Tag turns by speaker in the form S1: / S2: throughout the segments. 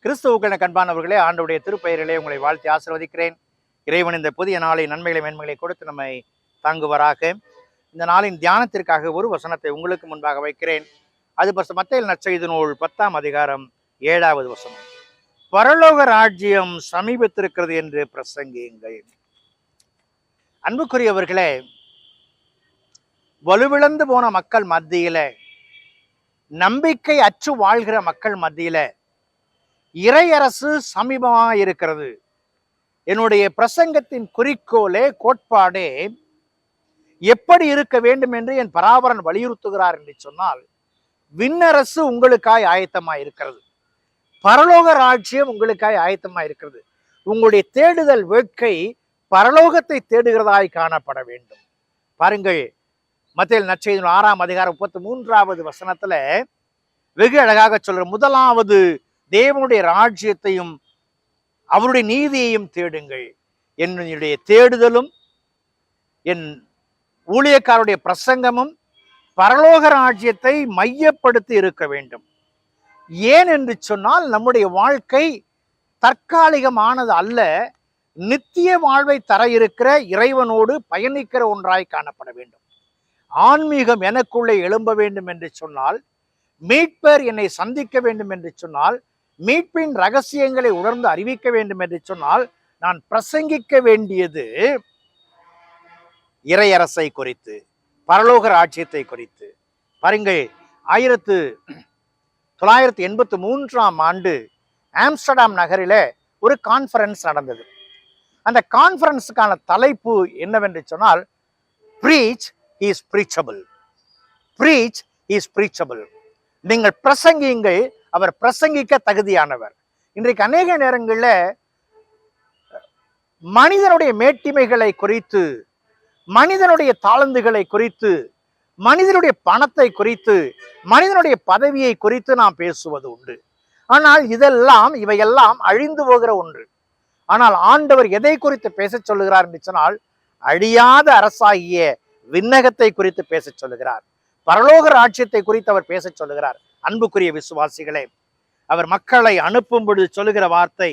S1: கிறிஸ்துவுக்கள் கண்பானவர்களே, ஆண்டவருடைய திருப்பெயரிலே உங்களை வாழ்த்தி ஆசீர்வதிக்கிறேன். இறைவன் இந்த புதிய நாளை நன்மைகளை மேன்மைகளை கொடுத்து நம்மை தாங்குவராக. இந்த நாளின் தியானத்திற்காக ஒரு வசனத்தை உங்களுக்கு முன்பாக வைக்கிறேன். அது மத்தேயு நற்செய்தி நூல் 10ஆம் அதிகாரம் 7வது வசனம். பரலோக ராஜ்யம் சமீபத்திருக்கிறது என்று பிரசங்கியுங்கள். அன்புக்குரியவர்களே, வலுவிழந்து போன மக்கள் மத்தியில, நம்பிக்கை அற்று வாழ்கிற மக்கள் மத்தியில இறையரசு சமீபமாக இருக்கிறது. என்னுடைய பிரசங்கத்தின் குறிக்கோளே, கோட்பாடே எப்படி இருக்க வேண்டும் என்று என் பராபரன் வலியுறுத்துகிறார் என்று சொன்னால், விண்ணரசு உங்களுக்காய் ஆயத்தமாய் இருக்கிறது, பரலோக ராஜ்யம் உங்களுக்காய் ஆயத்தமாய் இருக்கிறது. உங்களுடைய தேடுதல் வேட்கை பரலோகத்தை தேடுகிறதாய் காணப்பட வேண்டும். பாருங்கள், மத்தேயு நற்செய்தி 6ஆம் அதிகாரம் 33வது வசனத்துல வெகு அழகாக சொல்ற, முதலாவது தேவனுடைய ராஜ்யத்தையும் அவருடைய நீதியையும் தேடுங்கள். என்னுடைய தேடுதலும் என் ஊழியக்காரருடைய பிரசங்கமும் பரலோக ராஜ்யத்தை மையப்படுத்தி இருக்க வேண்டும். ஏன் என்று சொன்னால், நம்முடைய வாழ்க்கை தற்காலிகமானது அல்ல, நித்திய வாழ்வை தர இருக்கிற இறைவனோடு பயணிக்கிற ஒன்றாய் காணப்பட வேண்டும். ஆன்மீகம் எனக்குள்ளே எழும்ப வேண்டும் என்று சொன்னால், மீட்பர் என்னை சந்திக்க வேண்டும் என்று சொன்னால், மீட்பின் ரகசியங்களை உணர்ந்து அறிவிக்க வேண்டும் என்று சொன்னால், நான் பிரசங்கிக்க வேண்டியது இறையரசை குறித்து, பரலோக ராஜ்யத்தை குறித்து. பாருங்கள், 1983ஆம் ஆண்டு ஆம்ஸ்டர்டாம் நகரில ஒரு கான்ஃபரன்ஸ் நடந்தது. அந்த கான்ஃபரன்ஸுக்கான தலைப்பு என்னவென்று சொன்னால், preach is preachable. Preach is preachable. நீங்கள் பிரசங்கியுங்கள், அவர் பிரசங்கிக்க தகுதியானவர். இன்றைக்கு அநேக நேரங்களில் மனிதனுடைய மேட்டிமைகளை குறித்து, மனிதனுடைய தாளந்துகளை குறித்து, மனிதனுடைய பணத்தை குறித்து, மனிதனுடைய பதவியை குறித்து நாம் பேசுவது உண்டு. ஆனால் இவையெல்லாம் அழிந்து போகிற ஒன்று. ஆனால் ஆண்டவர் எதை குறித்து பேச சொல்லுகிறார் என்று சொன்னால், அழியாத அரசாகிய விண்ணகத்தை குறித்து பேச சொல்லுகிறார். பரலோக ராஜ்யத்தை குறித்து அவர் பேச சொல்லுகிறார். அன்புக்குரிய விசுவாசிகளே, அவர் மக்களை அனுப்பும் பொழுது சொல்லுகிற வார்த்தை,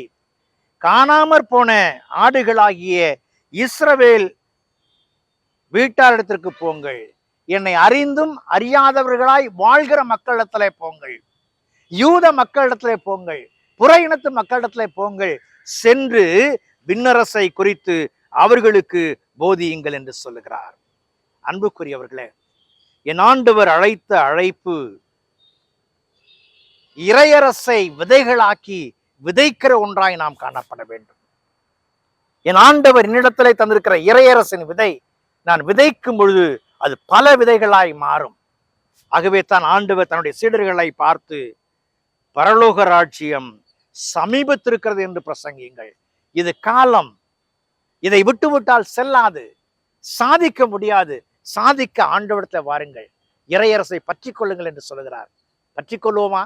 S1: காணாமற் போன ஆடுகளாகிய இஸ்ரவேல் வீட்டாரிடத்திற்கு போங்கள், என்னை அறிந்தும் அறியாதவர்களாய் வாழ்கிற மக்களிடத்திலே போங்கள், யூத மக்களிடத்திலே போங்கள், புற இனத்து மக்களிடத்திலே போங்கள், சென்று விண்ணரசை குறித்து அவர்களுக்கு போதியுங்கள் என்று சொல்லுகிறார். அன்புக்குரியவர்களே, என் ஆண்டவர் அழைத்த அழைப்பு இறையரசை விதைகளாக்கி விதைக்கிற ஒன்றாய் நாம் காணப்பட வேண்டும். என் ஆண்டவர் என்னிடத்திலே தந்திருக்கிற இறையரசின் விதை நான் விதைக்கும் பொழுது அது பல விதைகளாய் மாறும். ஆகவே தான் ஆண்டவர் தன்னுடைய சீடர்களை பார்த்து, பரலோக ராஜ்யம் சமீபத்திருக்கிறது என்று பிரசங்கியுங்கள். இது காலம், இதை விட்டுவிட்டால் செல்லாது, சாதிக்க முடியாது. சாதிக்க ஆண்டவரிடத்தில் வாருங்கள், இறையரசை பற்றி கொள்ளுங்கள் என்று சொல்லுகிறார். பற்றி கொள்வோமா?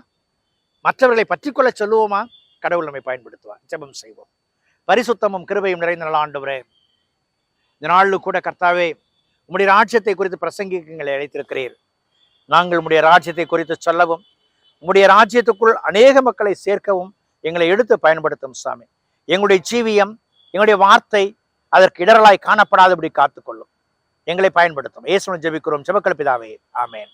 S1: மற்றவர்களை பற்றி கொள்ள சொல்லுவோமா? கடவுள் நம்மை பயன்படுத்துவார். ஜெபம் செய்வோம். பரிசுத்தமும் கிருபையும் நிறைந்த நல்ல ஆண்டவரே, இந்த நாளில் கூட கர்த்தாவே, உம்முடைய ராஜ்யத்தை குறித்து பிரசங்கிக்க எங்களை அழைத்திருக்கிறீர். நாங்கள் உம்முடைய ராஜ்யத்தை குறித்து சொல்லவும், உம்முடைய ராஜ்யத்துக்குள் அநேக மக்களை சேர்க்கவும் எங்களை எடுத்து பயன்படுத்தும் சாமி. எங்களுடைய ஜீவியம், எங்களுடைய வார்த்தை அதற்கு இடரலாய் காணப்படாதபடி காத்துக்கொள்ளும். எங்களை பயன்படுத்தும். இயேசுவின் ஜெபிக்கிறோம், ஜெபக்கல் பிதாவே, ஆமென்.